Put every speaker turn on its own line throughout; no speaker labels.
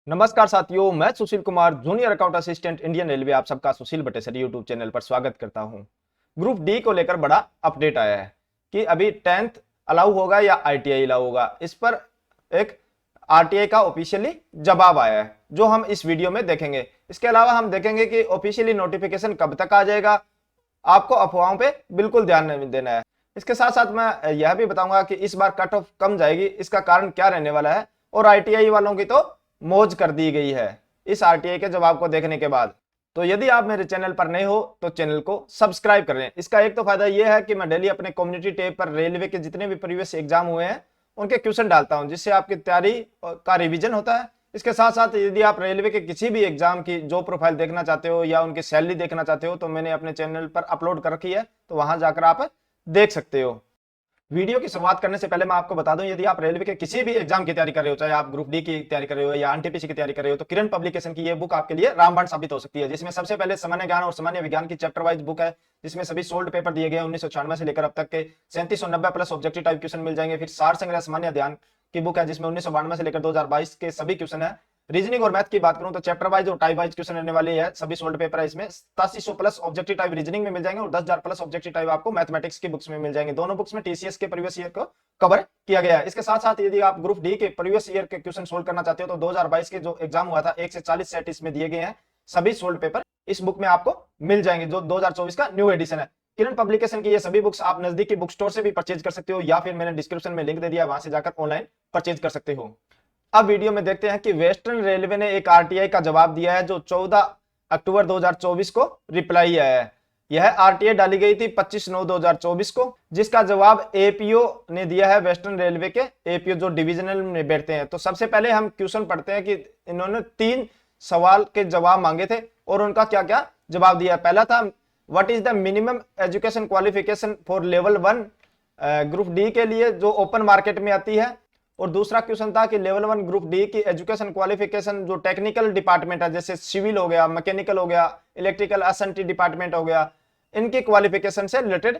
नमस्कार साथियों, मैं Sushil Kumar junior account assistant Indian railway आप सबका सुशील बटेसरी यूट्यूब चैनल पर स्वागत करता हूं। ग्रुप डी को लेकर बड़ा अपडेट आया है कि अभी 10th अलाउ होगा या आईटीआई अलाउ होगा। इस पर एक आरटीआई का ऑफिशियली जवाब आया है जो हम इस वीडियो में देखेंगे। इसके अलावा हम देखेंगे कि ऑफिशियली नोटिफिकेशन कब तक आ जाएगा। आपको अफवाहों पे बिल्कुल ध्यान नहीं देना है। इसके साथ साथ मैं यह भी बताऊंगा कि इस बार कट ऑफ कम जाएगी, इसका कारण क्या रहने वाला है, और आईटीआई वालों की तो मौज कर दी गई है इस आरटीआई के जवाब को देखने के बाद। तो यदि आप मेरे चैनल पर नए हो तो चैनल को सब्सक्राइब कर लें। इसका एक तो फायदा यह है कि मैं डेली अपने कम्युनिटी टैब पर रेलवे के जितने भी प्रीवियस एग्जाम हुए हैं उनके क्वेश्चन डालता हूं, जिससे आपकी तैयारी का रिवीजन होता है। इसके साथ साथ यदि आप रेलवे के किसी भी एग्जाम की जो प्रोफाइल देखना चाहते हो या उनकी सैलरी देखना चाहते हो तो मैंने अपने चैनल पर अपलोड कर रखी है, तो वहां जाकर आप देख सकते हो। वीडियो की शुरुआत करने से पहले मैं आपको बता दूं, यदि आप रेलवे के किसी भी एग्जाम की तैयारी कर रहे हो, चाहे आप ग्रुप डी की तैयारी कर रहे हो या एनटीपीसी की तैयारी कर रहे हो, तो किरण पब्लिकेशन की ये बुक आपके लिए रामबाण साबित हो सकती है। जिसमें सबसे पहले सामान्य ज्ञान और सामान्य विज्ञान की चैप्टर वाइज बुक है, जिसमें सभी सोल्ड पेपर दिए गए 1996 से लेकर अब तक के 3790 प्लस ऑब्जेक्टिव टाइप क्वेश्चन मिल जाएंगे। फिर सार संग्रह सामान्य ध्यान की बुक है, जिसमें 1992 से लेकर 2022 के सभी क्वेश्चन है। रीजनिंग और मैथ की बात करूं तो चैप्टर वाइज और टाइप वाइज क्वेश्चन रहने वाले हैं। सभी सोल्ड पेपर है, इसमें 8700 प्लस ऑब्जेक्टिव टाइप रीजनिंग में मिल जाएंगे और 10,000 प्लस ऑब्जेक्टिव टाइप आपको मैथमेटिक्स की बुक्स में मिल जाएंगे। दोनों बुक्स में टीसीएस के प्रीवियस ईयर को कवर किया गया है। इसके साथ साथ यदि आप ग्रुप डी के प्रीवियस ईयर के क्वेश्चन सोल्व करना चाहते हो तो 2022 के जो एग्जाम हुआ था 1 से 40 सेट इसमें दिए गए हैं। सभी सोल्ड पेपर इस बुक में आपको मिल जाएंगे, जो 2024 का न्यू एडिशन है। किरण पब्लिकेशन की ये सभी बुक्स आप नजदीक की बुक स्टोर से भी परचेज कर सकते हो या फिर मैंने डिस्क्रिप्शन में लिंक दे दिया, वहां से जाकर ऑनलाइन परचेज कर सकते हो। अब वीडियो में देखते हैं कि वेस्टर्न रेलवे ने एक आरटीआई का जवाब दिया है जो 14 अक्टूबर 2024 को रिप्लाई आया है। यह आरटीआई डाली गई थी 25/9/2024 को, जिसका जवाब एपीओ ने दिया है। वेस्टर्न रेलवे के एपीओ जो डिविजनल में बैठते हैं। तो सबसे पहले हम क्वेश्चन पढ़ते हैं कि इन्होंने 3 सवाल के जवाब मांगे थे और उनका क्या क्या जवाब दिया। पहला था what is the minimum education qualification for level 1 group D के लिए जो ओपन मार्केट में आती है। और दूसरा क्वेश्चन था कि लेवल 1 ग्रुप डी की एजुकेशन क्वालिफिकेशन जो टेक्निकल डिपार्टमेंट है, जैसे सिविल हो गया, मैकेनिकल हो गया, इलेक्ट्रिकल एसएनटी डिपार्टमेंट हो गया, इनकी क्वालिफिकेशन से रिलेटेड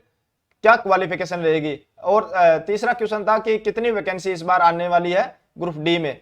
क्या क्वालिफिकेशन रहेगी। और तीसरा क्वेश्चन था कि कितनी वैकेंसी इस बार आने वाली है ग्रुप डी में।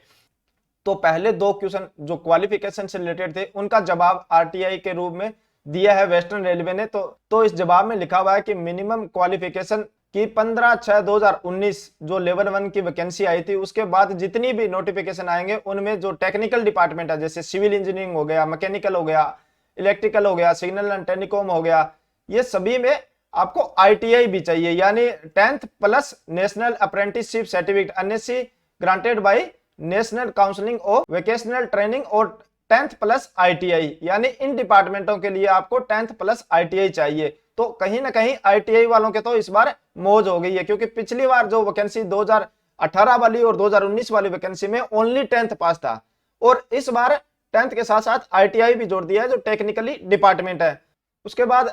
तो पहले 2 क्वेश्चन जो क्वालिफिकेशन से रिलेटेड थे उनका जवाब आरटीआई के रूप में दिया है वेस्टर्न रेलवे ने। तो इस जवाब में लिखा हुआ है कि मिनिमम क्वालिफिकेशन कि 15/6/2019 जो लेवल 1 की वैकेंसी आई थी, उसके बाद जितनी भी नोटिफिकेशन आएंगे उनमें जो टेक्निकल डिपार्टमेंट है, जैसे सिविल इंजीनियरिंग हो गया, मैकेनिकल हो गया, इलेक्ट्रिकल हो गया, सिग्नल एंड टेलीकॉम हो गया, ये सभी में आपको आईटीआई भी चाहिए, यानी 10th plus national apprenticeship certificate NSC granted by national counselling of vocational training और 10th प्लस आईटीआई, यानी इन डिपार्टमेंटों के लिए आपको 10th प्लस आईटीआई चाहिए। तो कहीं ना कहीं आईटीआई वालों के तो इस बार मौज हो गई है, क्योंकि पिछली बार जो वैकेंसी 2018 वाली और 2019 वाली वैकेंसी में ओनली 10th पास था, और इस बार 10th के साथ साथ आईटीआई भी जोड़ दिया है जो टेक्निकली डिपार्टमेंट है। उसके बाद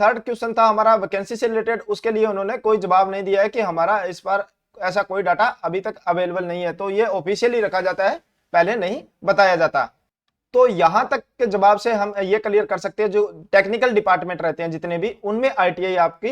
थर्ड क्वेश्चन था हमारा वैकेंसी से रिलेटेड। उसके लिए उन्होंने कोई जवाब नहीं दिया है कि हमारा इस बार ऐसा कोई डाटा अभी तक अवेलेबल नहीं है, तो ये ऑफिशियली रखा जाता है, पहले नहीं बताया जाता। तो यहां तक के जवाब से हम ये क्लियर कर सकते हैं जो टेक्निकल डिपार्टमेंट रहते हैं जितने भी, उनमें आईटीआई आपकी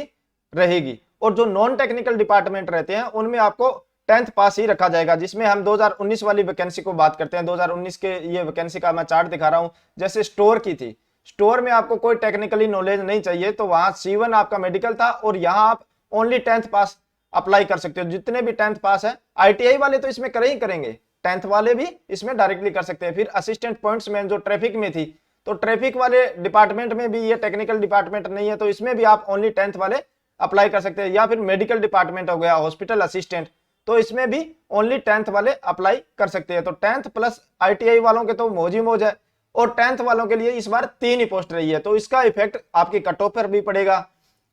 रहेगी, और जो नॉन टेक्निकल डिपार्टमेंट रहते हैं उनमें आपको 10th पास ही रखा जाएगा। जिसमें हम 2019 वाली वैकेंसी को बात करते हैं। 2019 के ये वैकेंसी का मैं चार्ट दिखा रहा हूं। जैसे स्टोर की थी, स्टोर में आपको कोई टेक्निकली नॉलेज नहीं चाहिए, तो वहां C1 आपका मेडिकल था और यहां आप ओनली 10th पास अप्लाई कर सकते हो। जितने भी 10th पास है, आईटीआई वाले तो इसमें करे ही करेंगे, 10th वाले भी इसमें डायरेक्टली कर सकते हैं। फिर असिस्टेंट पॉइंट्समैन जो ट्रैफिक में थी, तो ट्रैफिक वाले डिपार्टमेंट में भी ये टेक्निकल डिपार्टमेंट नहीं है, तो इसमें भी आप ओनली 10th वाले अप्लाई कर सकते हैं। या फिर मेडिकल डिपार्टमेंट हो गया, हॉस्पिटल असिस्टेंट, तो इसमें भी ओनली 10th वाले अप्लाई कर सकते हैं। तो 10th प्लस आईटीआई वालों के तो मौज ही मौज है, और 10th वालों के लिए इस बार 3 ही पोस्ट रही है, तो इसका इफेक्ट आपकी कट ऑफ पर भी पड़ेगा।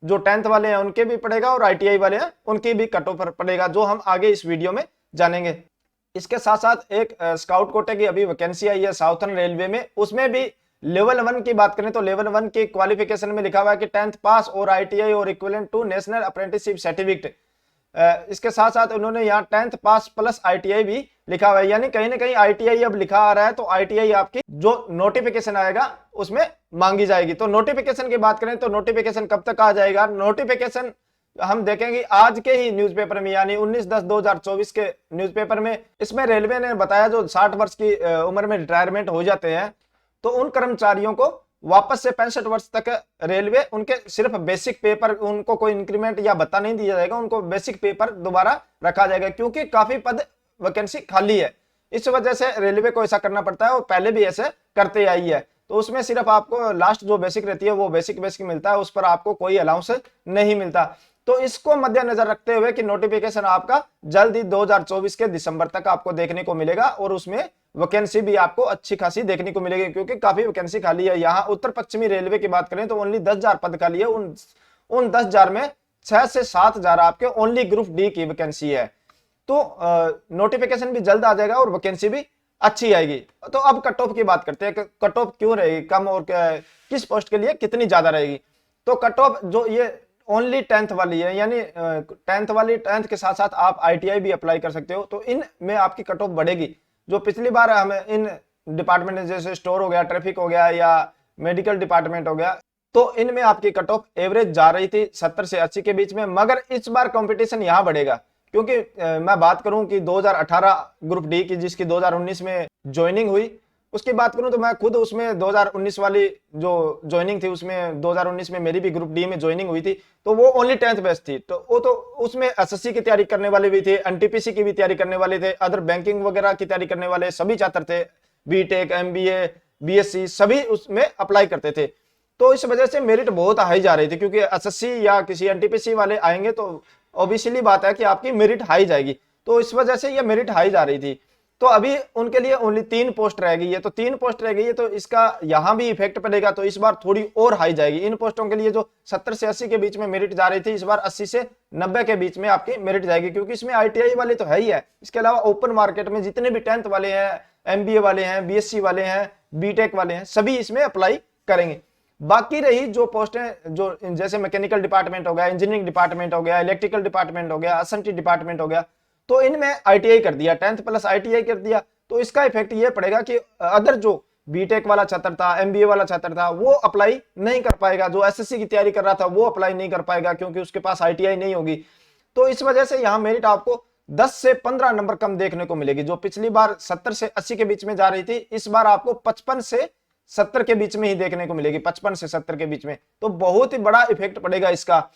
जो 10th वाले हैं उनके भी पड़ेगा और आईटीआई वाले हैं उनकी भी कट ऑफ पर पड़ेगा, जो हम आगे इस वीडियो में जानेंगे। इसके साथ साथ एक स्काउट कोटे की अभी वैकेंसी आई है साउथर्न रेलवे में, उसमें भी लेवल 1 की बात करें तो लेवल 1 की क्वालिफिकेशन में लिखा हुआ है कि 10th पास और आईटीआई और equivalent to national apprenticeship certificate. इसके साथ साथ उन्होंने यहाँ 10th पास प्लस आईटीआई भी लिखा हुआ है, यानी कहीं ना कहीं आईटीआई अब लिखा आ रहा है। तो आईटीआई आपकी जो नोटिफिकेशन आएगा उसमें मांगी जाएगी। तो नोटिफिकेशन की बात करें तो नोटिफिकेशन कब तक आ जाएगा? नोटिफिकेशन हम देखेंगे आज के ही न्यूज़पेपर में यानी 19/10/2024 के न्यूज़पेपर में इसमें रेलवे ने बताया जो 60 वर्ष की उम्र में रिटायरमेंट हो जाते हैं तो उन कर्मचारियों को वापस से 65 वर्ष तक रेलवे उनके सिर्फ बेसिक पेपर, उनको कोई इंक्रीमेंट या भत्ता नहीं दिया जाएगा, उनको बेसिक पेपर दोबारा रखा जाएगा क्योंकि काफी पद वैकेंसी खाली है। इस वजह से रेलवे को ऐसा करना पड़ता है और पहले भी ऐसे करते आई है। तो उसमें सिर्फ आपको लास्ट जो बेसिक रहती है वो बेसिक मिलता है, उस पर आपको कोई अलाउंस नहीं मिलता। तो इसको मद्देनजर रखते हुए कि नोटिफिकेशन आपका जल्द ही 2024 के दिसंबर तक आपको देखने को मिलेगा और उसमें वैकेंसी भी आपको अच्छी खासी देखने को मिलेगी क्योंकि काफी वैकेंसी खाली है। यहाँ उत्तर पश्चिमी रेलवे की बात करें तो ओनली 10,000 पद खाली है। उन 10,000 में 6 से 7,000 आपके ओनली ग्रुप डी की वैकेंसी है। तो नोटिफिकेशन भी जल्द आ जाएगा और वैकेंसी भी अच्छी आएगी। तो अब कट ऑफ की बात करते हैं, कट ऑफ क्यों रहेगी कम और किस पोस्ट के लिए कितनी ज्यादा रहेगी। तो कट ऑफ जो ये ओनली 10th वाली है, यानी 10th वाली, 10th के साथ साथ आप ITI भी अप्लाई कर सकते हो। तो इन में आपकी कट ऑफ बढ़ेगी। जो पिछली बार हमें इन डिपार्टमेंट जैसे स्टोर हो गया, ट्रैफिक हो गया या मेडिकल डिपार्टमेंट हो गया, तो इनमें आपकी कट ऑफ एवरेज जा रही थी 70 से 80 के बीच में। मगर इस बार कंपटीशन यहाँ बढ़ेगा क्योंकि मैं बात करूं कि 2018 ग्रुप डी की जिसकी 2019 में ज्वाइनिंग हुई, उसकी बात करूं तो मैं खुद उसमें 2019 वाली जो ज्वाइनिंग थी उसमें 2019 में मेरी भी ग्रुप डी में ज्वाइनिंग हुई थी। तो वो ओनली 10th बेस थी। तो वो तो उसमें SSC की तैयारी करने वाले भी थे, NTPC की भी तैयारी करने वाले थे, अदर बैंकिंग वगैरह की तैयारी करने वाले सभी छात्र थे, BTech, MBA, BSc सभी उसमें अप्लाई करते थे। तो इस वजह से मेरिट बहुत हाई जा रही थी क्योंकि SSC या किसी NTPC वाले आएंगे तो ऑब्वियसली बात है कि आपकी मेरिट हाई जाएगी। तो इस वजह से ये मेरिट हाई जा रही थी। तो अभी उनके लिए ओनली 3 पोस्ट रह गई है। तो 3 पोस्ट रह गई है तो इसका यहां भी इफेक्ट पड़ेगा। तो इस बार थोड़ी और हाई जाएगी। इन पोस्टों के लिए जो 70 से 80 के बीच में मेरिट जा रही थी, इस बार 80 से 90 के बीच में आपकी मेरिट जाएगी क्योंकि इसमें ITI वाले तो है ही है। इसके अलावा ओपन मार्केट में जितने भी 10th वाले हैं, MBA वाले हैं, BSc वाले हैं, BTech वाले हैं, सभी इसमें अप्लाई करेंगे। बाकी रही जो पोस्टें जो जैसे मैकेनिकल डिपार्टमेंट हो गया, इंजीनियरिंग डिपार्टमेंट हो गया, इलेक्ट्रिकल डिपार्टमेंट हो गया, SMT डिपार्टमेंट हो गया, तो इनमें ITI कर दिया, 10th प्लस ITI कर दिया। तो इसका इफेक्ट ये पड़ेगा कि अदर जो BTech वाला छात्र था, MBA वाला छात्र था, वो अप्लाई नहीं कर पाएगा। जो SSC की तैयारी कर रहा था वो अप्लाई नहीं कर पाएगा क्योंकि उसके पास ITI नहीं होगी। तो इस वजह से यहाँ मेरिट आपको 10 से 15 नंबर कम देखने को मिलेगी। जो पिछली बार 70 से 80 के बीच में जा रही थी, इस बार आपको 55 से 70 के बीच में ही देखने को मिलेगी, 55 से 70 के बीच में। तो बहुत ही बड़ा इफेक्ट पड़ेगा इसका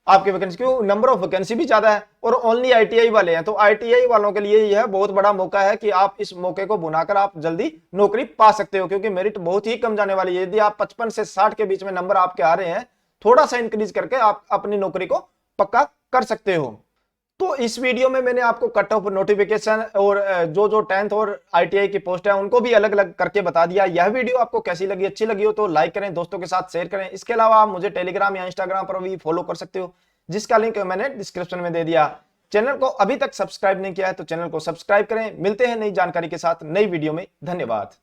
आपके वैकेंसी, क्यों नंबर ऑफ वैकेंसी भी ज्यादा है और ओनली ITI वाले हैं। तो ITI वालों के लिए यह बहुत बड़ा मौका है कि आप इस मौके को बुनाकर आप जल्दी नौकरी पा सकते हो क्योंकि मेरिट बहुत ही कम जाने वाली है। यदि आप 55 से 60 के बीच में नंबर आपके आ रहे हैं, थोड़ा सा इंक्रीज करके आप अपनी नौकरी को पक्का कर सकते हो। तो इस वीडियो में मैंने आपको कट ऑफ, नोटिफिकेशन और जो 10th और ITI की पोस्ट है उनको भी अलग अलग करके बता दिया। यह वीडियो आपको कैसी लगी, अच्छी लगी हो तो लाइक करें, दोस्तों के साथ शेयर करें। इसके अलावा आप मुझे टेलीग्राम या इंस्टाग्राम पर भी फॉलो कर सकते हो जिसका लिंक मैंने डिस्क्रिप्शन में दे दिया। चैनल को अभी तक सब्सक्राइब नहीं किया है तो चैनल को सब्सक्राइब करें। मिलते हैं नई जानकारी के साथ नई वीडियो में। धन्यवाद।